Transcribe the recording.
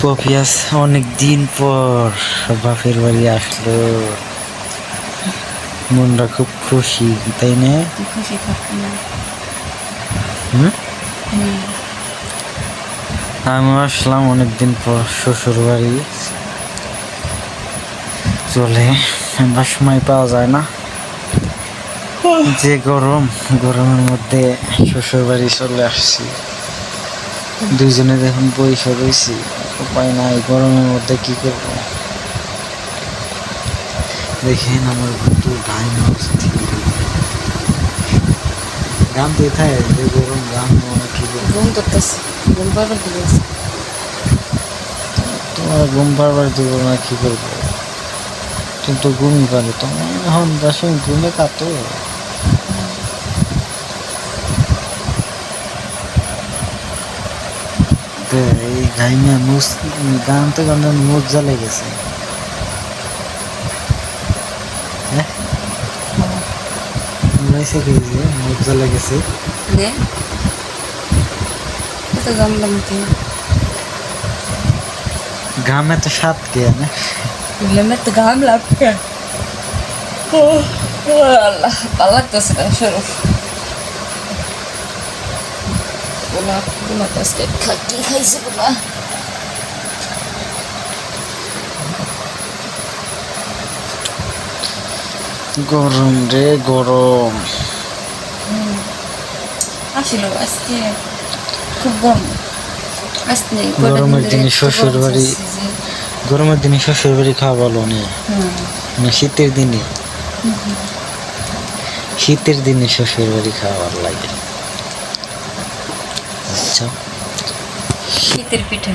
পপিয়াস অনেক দিন পর বাপের বাড়ি আসলো, মনটা খুব খুশি, তাই না? খুশি থাকবো না। হুম? আমি আসলাম অনেকদিন পর শ্বশুর বাড়ি, চলে আবার সময় পাওয়া যায় না। যে গরমের মধ্যে শ্বশুর বাড়ি চলে আসছি, দুইজনে দেখুন বইসা রয়েছি, উপায় নাই, গরমের মধ্যে কি করবো। দেখেন আমার কিন্তু গায়ে অস্থির গান দিয়ে থাকে, যে গরম গান অনেক কি করবো। ঘুম ধরতেছে, ঘুম পাড়ার দিকে আছে। তোমার ঘুম পাড়বার দিব না, কি করবো? তুমি তো ঘুমই পারো, তোমার এখন দশম ঘুমে কাতো। তো এই গাইমা মুস গান তো গান মুখ জ্বালে গেছে। হ্যাঁ, মনে কি যে মুখ জ্বালে গেছে। নে তো জানলাম কি ঘামে তো সাত কে না। বললাম তো ঘাম লাগবে। ও আল্লাহ, ভালো লাগতেছে না শরীর। বলা আজকে কি খাইছে বলা। গরম রে গরম। আসিল আজকে খুব গরম। আজকে গরমের দিনে শ্বশুর বাড়ি, গরমের দিনে শ্বশুর বাড়ি খাওয়া ভালো নেই, মানে শীতের দিনে, শীতের দিনে শ্বশুর বাড়ি খাওয়া ভালো লাগে। আচ্ছা, শীতের পিঠা